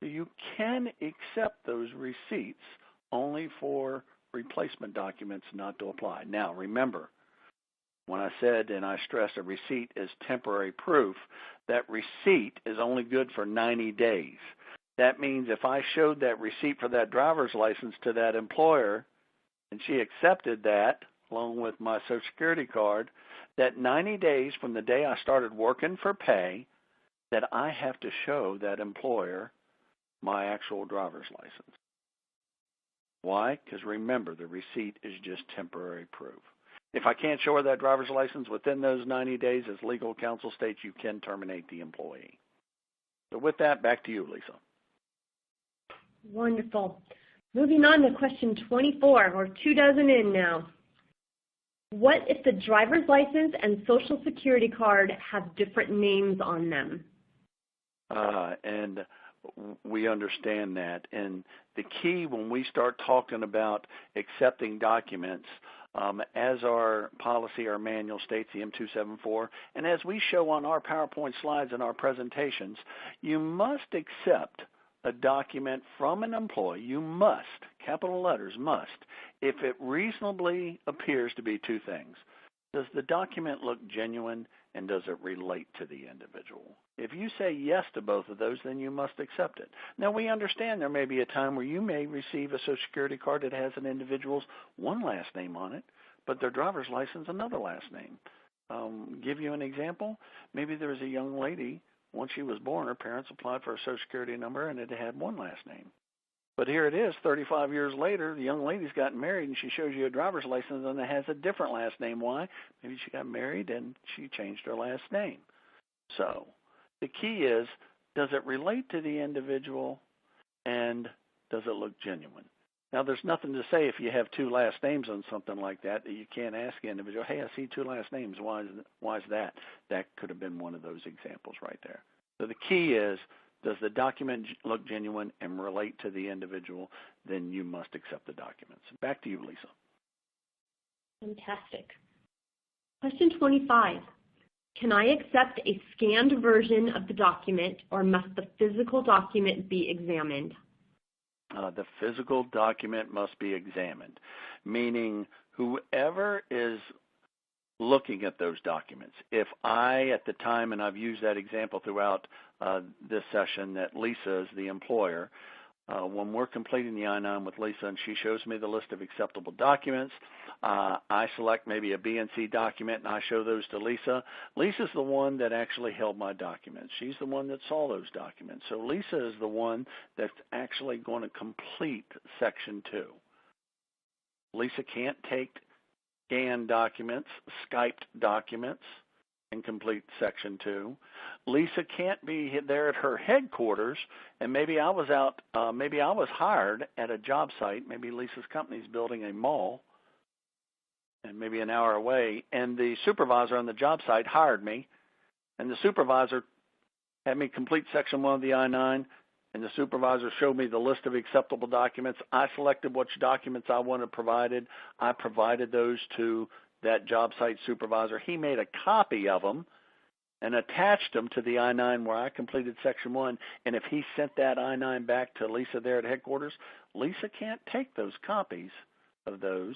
You can accept those receipts only for replacement documents not to apply. Now, remember, when I said and I stressed a receipt is temporary proof, that receipt is only good for 90 days. That means if I showed that receipt for that driver's license to that employer and she accepted that along with my Social Security card, that 90 days from the day I started working for pay, that I have to show that employer my actual driver's license. Why? Because remember, the receipt is just temporary proof. If I can't show her that driver's license within those 90 days, as legal counsel states, you can terminate the employee. So with that, back to you, Lisa. Wonderful. Moving on to question 24, or 24 in now. What if the driver's license and Social Security card have different names on them? And we understand that. And the key when we start talking about accepting documents, as our policy, our manual states, the M274, and as we show on our PowerPoint slides and our presentations, you must accept a document from an employee. You must, capital letters, must, if it reasonably appears to be two things. Does the document look genuine, and does it relate to the individual? If you say yes to both of those, then you must accept it. Now, we understand there may be a time where you may receive a Social Security card that has an individual's one last name on it, but their driver's license another last name. Give you an example. Maybe there was a young lady, once she was born, her parents applied for a Social Security number, and it had one last name. But here it is, 35 years later, the young lady's gotten married, and she shows you a driver's license, and it has a different last name. Why? Maybe she got married, and she changed her last name. So the key is, does it relate to the individual, and does it look genuine? Now, there's nothing to say if you have two last names on something like that you can't ask the individual, hey, I see two last names. Why is that? That could have been one of those examples right there. So the key is, does the document look genuine and relate to the individual? Then you must accept the documents. Back to you, Lisa. Fantastic. Question 25. Can I accept a scanned version of the document, or must the physical document be examined? The physical document must be examined, meaning whoever is looking at those documents. If I, at the time, and I've used that example throughout this session, that Lisa is the employer, when we're completing the I-9 with Lisa and she shows me the list of acceptable documents, I select maybe a B and C document and I show those to Lisa. Lisa's the one that actually held my documents. She's the one that saw those documents. So Lisa is the one that's actually going to complete Section 2. Lisa can't take scanned documents, Skyped documents, and complete Section 2. Lisa can't be there at her headquarters, and maybe I was hired at a job site. Maybe Lisa's company's building a mall, and maybe an hour away, and the supervisor on the job site hired me, and the supervisor had me complete Section 1 of the I-9, and the supervisor showed me the list of acceptable documents. I selected which documents I wanted provided. I provided those to that job site supervisor. He made a copy of them, and attached them to the I-9 where I completed Section 1, and if he sent that I-9 back to Lisa there at headquarters, Lisa can't take those copies of those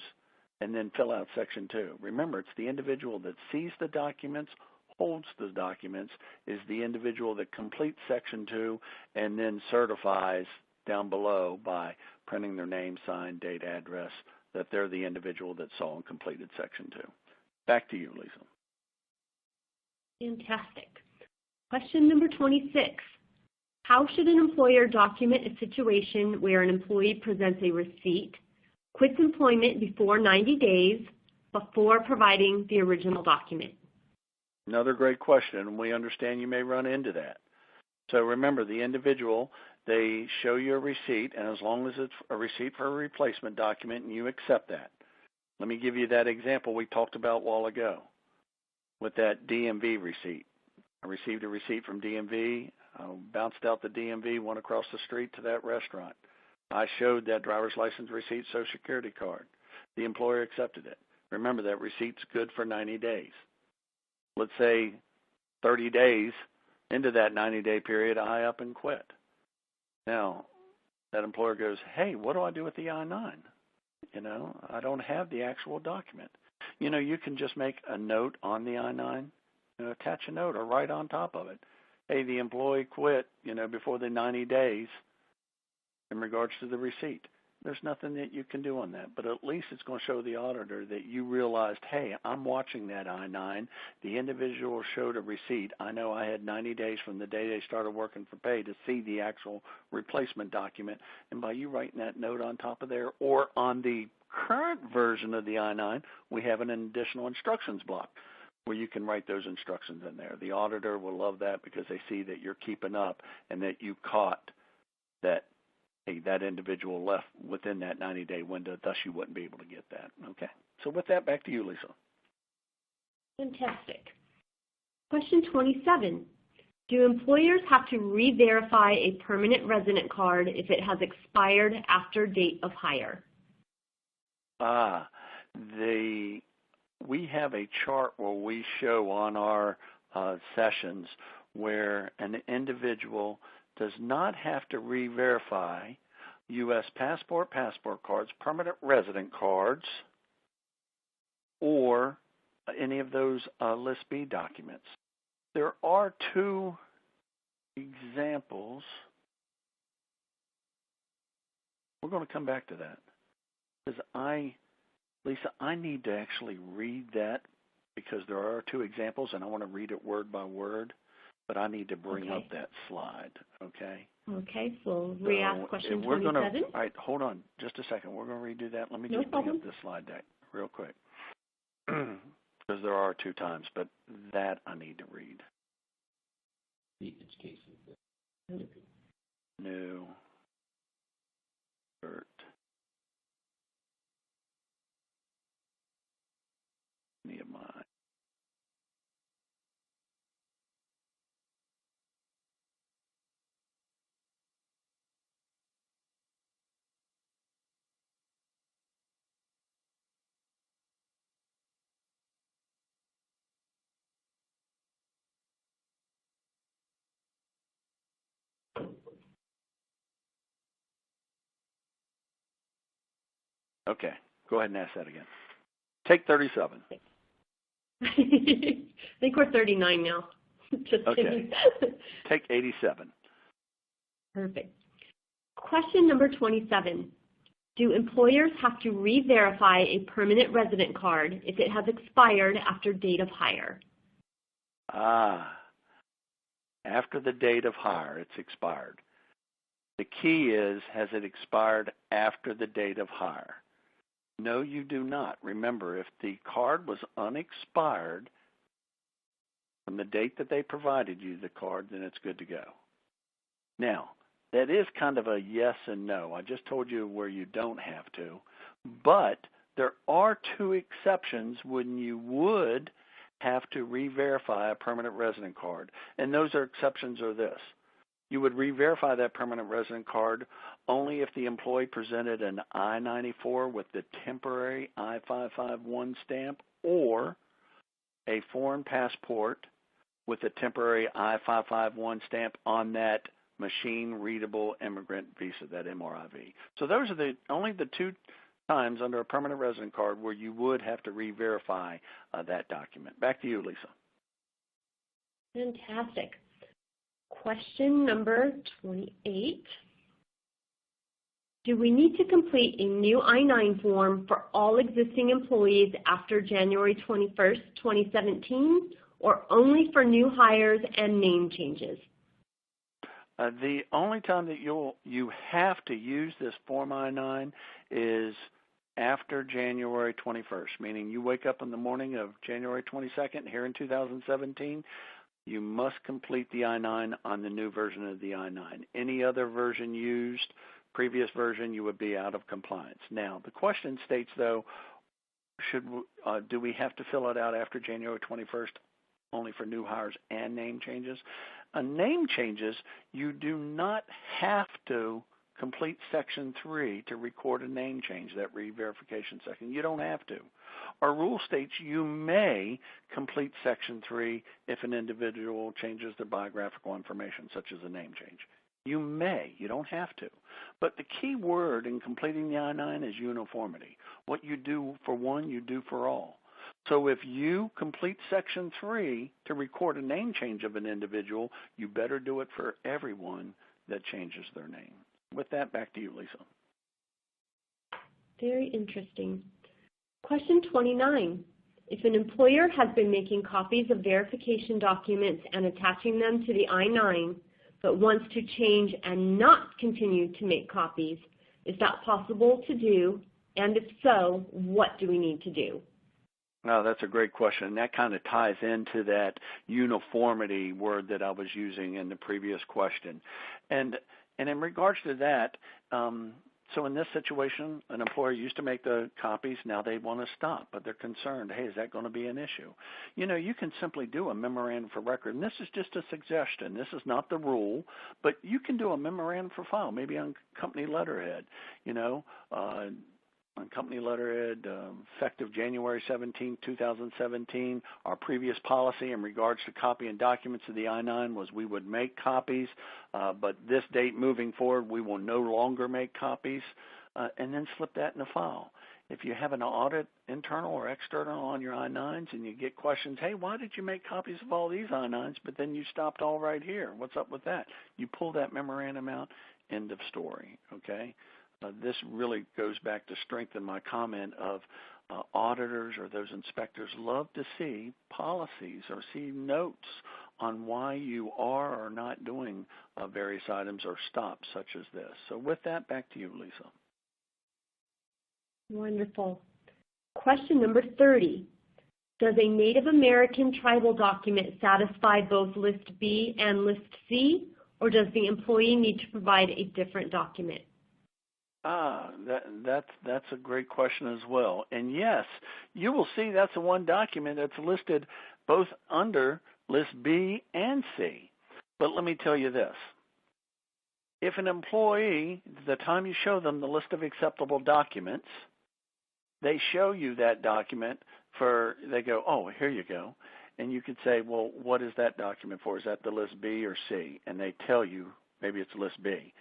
and then fill out Section 2. Remember, it's the individual that sees the documents, holds the documents, is the individual that completes Section 2 and then certifies down below by printing their name, sign, date, address, that they're the individual that saw and completed Section 2. Back to you, Lisa. Fantastic. Question number 26. How should an employer document a situation where an employee presents a receipt, quits employment before 90 days, before providing the original document? Another great question, and we understand you may run into that. So remember, the individual, they show you a receipt, and as long as it's a receipt for a replacement document and you accept that. Let me give you that example we talked about a while ago with that DMV receipt. I received a receipt from DMV, bounced out the DMV, went across the street to that restaurant. I showed that driver's license receipt, Social Security card. The employer accepted it. Remember, that receipt's good for 90 days. Let's say 30 days into that 90-day period, I up and quit. Now, that employer goes, hey, what do I do with the I-9? I don't have the actual document. You can just make a note on the I-9, attach a note or write on top of it. Hey, the employee quit, before the 90 days in regards to the receipt. There's nothing that you can do on that, but at least it's going to show the auditor that you realized, hey, I'm watching that I-9. The individual showed a receipt. I know I had 90 days from the day they started working for pay to see the actual replacement document, and by you writing that note on top of there or on the current version of the I-9, we have an additional instructions block where you can write those instructions in there. The auditor will love that because they see that you're keeping up and that you caught that, hey, that individual left within that 90-day window, thus you wouldn't be able to get that. Okay. So with that, back to you, Lisa. Fantastic. Question 27. Do employers have to re-verify a permanent resident card if it has expired after date of hire? We have a chart where we show on our sessions where an individual does not have to re-verify U.S. passport cards, permanent resident cards, or any of those List B documents. There are two examples. We're going to come back to that because Lisa, I need to actually read that because there are two examples, and I want to read it word by word, but I need to bring up that slide, okay? Okay, so re-ask question 27. All right, hold on just a second. We're going to redo that. Let me just bring up this slide deck real quick because there are two times, but that I need to read. New. Nehemiah. Okay, go ahead and ask that again. Take 37. I think we're 39 now. Just kidding. Take 87. Perfect. Question number 27. Do employers have to re-verify a permanent resident card if it has expired after date of hire? After the date of hire, it's expired. The key is, has it expired after the date of hire? No, you do not. Remember, if the card was unexpired from the date that they provided you the card, then it's good to go. Now, that is kind of a yes and no. I just told you where you don't have to, but there are two exceptions when you would have to re-verify a permanent resident card, and those exceptions are this. You would re-verify that permanent resident card only if the employee presented an I-94 with the temporary I-551 stamp or a foreign passport with a temporary I-551 stamp on that machine-readable immigrant visa, that MRIV. So those are only the two times under a permanent resident card where you would have to re-verify that document. Back to you, Lisa. Fantastic. Question number 28. Do we need to complete a new I-9 form for all existing employees after January 21st, 2017, or only for new hires and name changes? The only time that you have to use this Form I-9 is after January 21st, meaning you wake up in the morning of January 22nd here in 2017, you must complete the I-9 on the new version of the I-9. Any other version used, previous version, you would be out of compliance. Now, the question states, though, do we have to fill it out after January 21st only for new hires and name changes? Name changes, you do not have to complete Section 3 to record a name change, that re-verification section. You don't have to. Our rule states you may complete Section 3 if an individual changes their biographical information, such as a name change. You may. You don't have to. But the key word in completing the I-9 is uniformity. What you do for one, you do for all. So if you complete Section 3 to record a name change of an individual, you better do it for everyone that changes their name. With that, back to you, Lisa. Very interesting. Question 29. If an employer has been making copies of verification documents and attaching them to the I-9, but wants to change and not continue to make copies, is that possible to do? And if so, what do we need to do? Oh, that's a great question. And that kind of ties into that uniformity word that I was using in the previous question. And in regards to that, so in this situation, an employer used to make the copies. Now they want to stop, but they're concerned, hey, is that going to be an issue? You know, you can simply do a memorandum for record. And this is just a suggestion. This is not the rule, but you can do a memorandum for file, maybe on company letterhead, on company letterhead, effective January 17, 2017, our previous policy in regards to copying documents of the I-9 was we would make copies, but this date moving forward, we will no longer make copies, and then slip that in the file. If you have an audit, internal or external, on your I-9s and you get questions, hey, why did you make copies of all these I-9s, but then you stopped all right here? What's up with that? You pull that memorandum out, end of story, okay? This really goes back to strengthen my comment of auditors or those inspectors love to see policies or see notes on why you are or not doing various items or stops such as this. So with that, back to you, Lisa. Wonderful. Question number 30. Does a Native American tribal document satisfy both List B and List C, or does the employee need to provide a different document? That's a great question as well. And yes, you will see that's the one document that's listed both under List B and C. But let me tell you this. If an employee, the time you show them the list of acceptable documents, they show you that document they go, oh, here you go. And you could say, well, what is that document for? Is that the List B or C? And they tell you, maybe it's List B.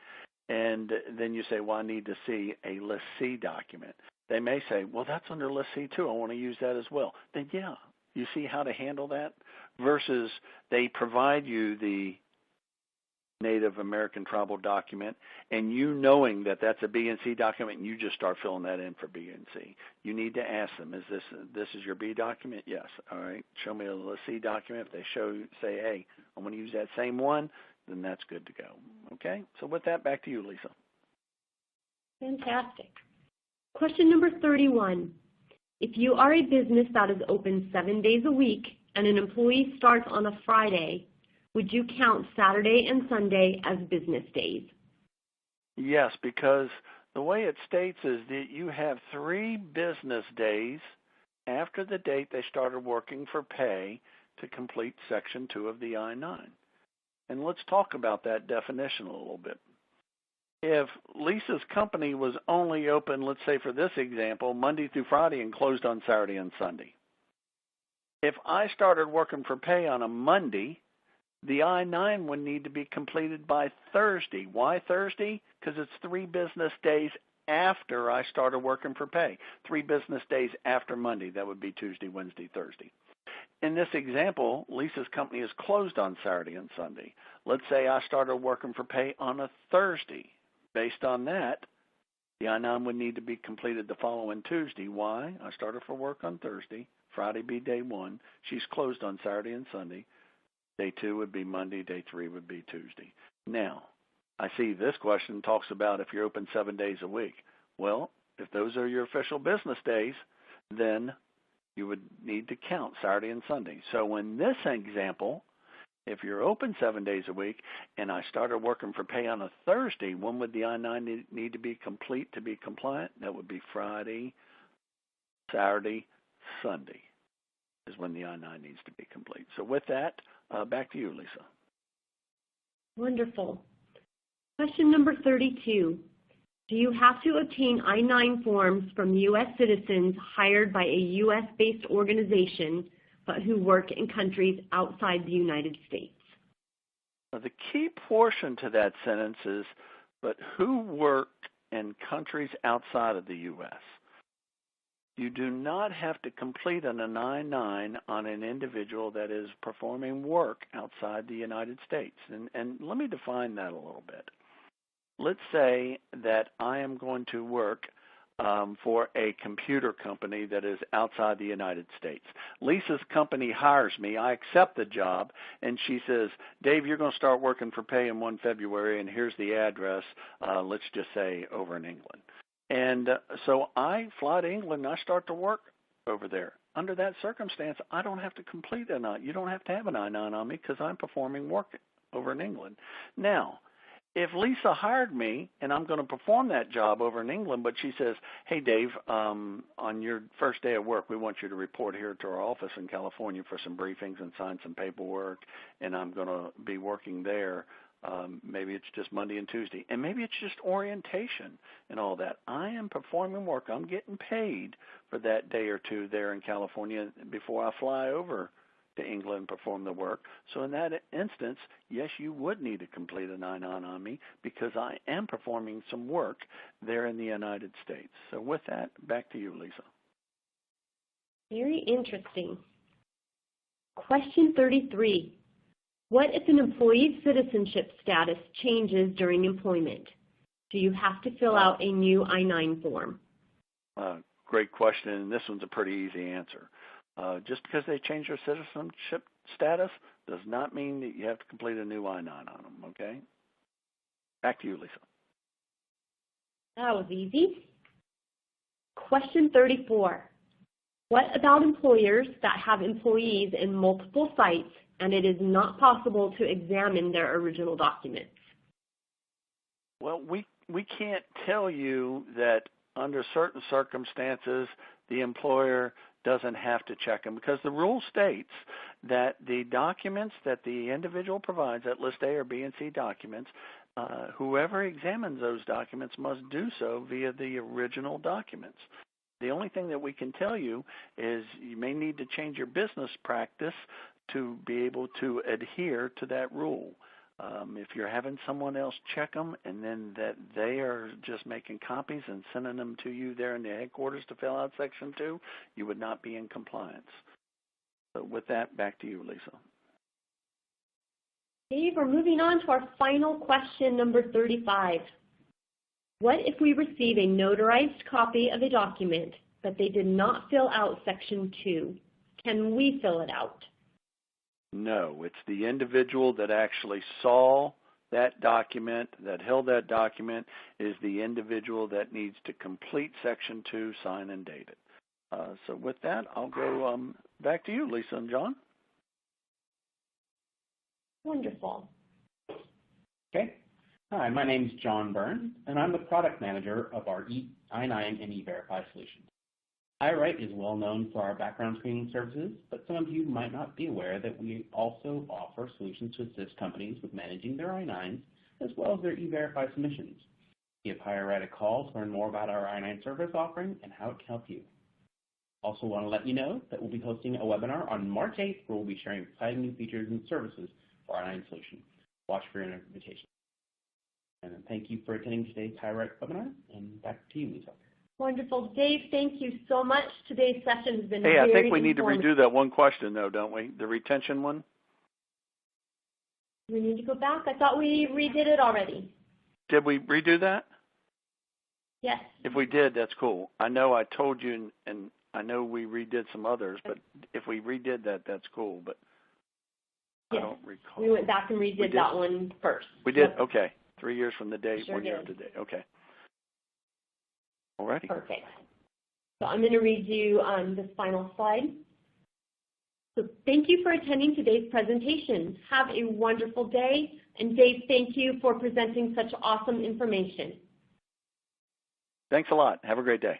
And then you say, well, I need to see a List C document. They may say, well, that's under List C too. I want to use that as well. Then, yeah, you see how to handle that versus they provide you the Native American tribal document and you knowing that that's a B and C document and you just start filling that in for B and C. You need to ask them, is this is your B document? Yes. All right. Show me a List C document. If they say, hey, I want to use that same one, then that's good to go. Okay? So with that, back to you, Lisa. Fantastic. Question number 31. If you are a business that is open 7 days a week and an employee starts on a Friday, would you count Saturday and Sunday as business days? Yes, because the way it states is that you have 3 business days after the date they started working for pay to complete Section 2 of the I-9. And let's talk about that definition a little bit. If Lisa's company was only open, let's say for this example, Monday through Friday and closed on Saturday and Sunday, If I started working for pay on a Monday, the I-9 would need to be completed by Thursday. Why Thursday? Because it's 3 business days after I started working for pay. 3 business days after Monday. That would be Tuesday, Wednesday, Thursday. In this example, Lisa's company is closed on Saturday and Sunday. Let's say I started working for pay on a Thursday. Based on that, the I-9 would need to be completed the following Tuesday. Why? I started for work on Thursday. Friday be day 1. She's closed on Saturday and Sunday. Day 2 would be Monday. Day 3 would be Tuesday. Now, I see this question talks about if you're open 7 days a week. Well, if those are your official business days, then you would need to count Saturday and Sunday. So in this example, if you're open 7 days a week and I started working for pay on a Thursday, when would the I-9 need to be complete to be compliant? That would be Friday, Saturday, Sunday is when the I-9 needs to be complete. So with that, back to you, Lisa. Wonderful. Question number 32. Do you have to obtain I-9 forms from U.S. citizens hired by a U.S.-based organization but who work in countries outside the United States? Now, the key portion to that sentence is, but who work in countries outside of the U.S.? You do not have to complete an I-9 on an individual that is performing work outside the United States. And let me define that a little bit. Let's say that I am going to work for a computer company that is outside the United States. Lisa's company hires me. I accept the job, and she says, Dave, you're going to start working for pay in 1 February, and here's the address, let's just say over in England. And so I fly to England, and I start to work over there. Under that circumstance, I don't have to complete an I-9. You don't have to have an I-9 on me because I'm performing work over in England. Now, if Lisa hired me and I'm going to perform that job over in England, but she says, hey, Dave, on your first day of work, we want you to report here to our office in California for some briefings and sign some paperwork, and I'm going to be working there. Maybe it's just Monday and Tuesday, and maybe it's just orientation and all that. I am performing work. I'm getting paid for that day or two there in California before I fly over to England and perform the work. So in that instance, yes, you would need to complete an I-9 on me because I am performing some work there in the United States. So with that, back to you, Lisa. Very interesting. Question 33. What if an employee's citizenship status changes during employment? Do you have to fill out a new I-9 form? Great question, and this one's a pretty easy answer. Just because they change their citizenship status does not mean that you have to complete a new I-9 on them, okay? Back to you, Lisa. That was easy. Question 34. What about employers that have employees in multiple sites and it is not possible to examine their original documents? Well, we can't tell you that under certain circumstances the employer doesn't have to check them because the rule states that the documents that the individual provides, that list A or B and C documents, whoever examines those documents must do so via the original documents. The only thing that we can tell you is you may need to change your business practice to be able to adhere to that rule. If you're having someone else check them and then that they are just making copies and sending them to you there in the headquarters to fill out Section 2, you would not be in compliance. So with that, back to you, Lisa. Dave, we're moving on to our final question, number 35. What if we receive a notarized copy of a document, but they did not fill out Section 2? Can we fill it out? No, it's the individual that actually saw that document, that held that document, is the individual that needs to complete Section 2, sign and date it. So with that, I'll go back to you, Lisa and John. Wonderful. Okay. Hi, my name is John Byrne, and I'm the product manager of our I-9 and E-Verify solutions. HireRight is well known for our background screening services, but some of you might not be aware that we also offer solutions to assist companies with managing their I-9s as well as their E-Verify submissions. Give HireRight a call to learn more about our I-9 service offering and how it can help you. Also want to let you know that we'll be hosting a webinar on March 8th where we'll be sharing exciting new features and services for our I-9 solution. Watch for your invitation. And thank you for attending today's HireRight webinar, and back to you, Lisa. Wonderful. Dave, thank you so much. Today's session has been Hey, very I think we need to informative. redo that one question, though, don't we? The retention one? We need to go back. I thought we redid it already. Did we redo that? Yes. If we did, that's cool. I know I told you, and I know we redid some others, but if we redid that, that's cool. But yes. I don't recall. We went back and redid that one first. We did? Yep. Okay. 3 years from the date, Sure 1 year did. to the date. Okay. All righty. Perfect. So I'm going to read you this final slide. So thank you for attending today's presentation. Have a wonderful day. And Dave, thank you for presenting such awesome information. Thanks a lot. Have a great day.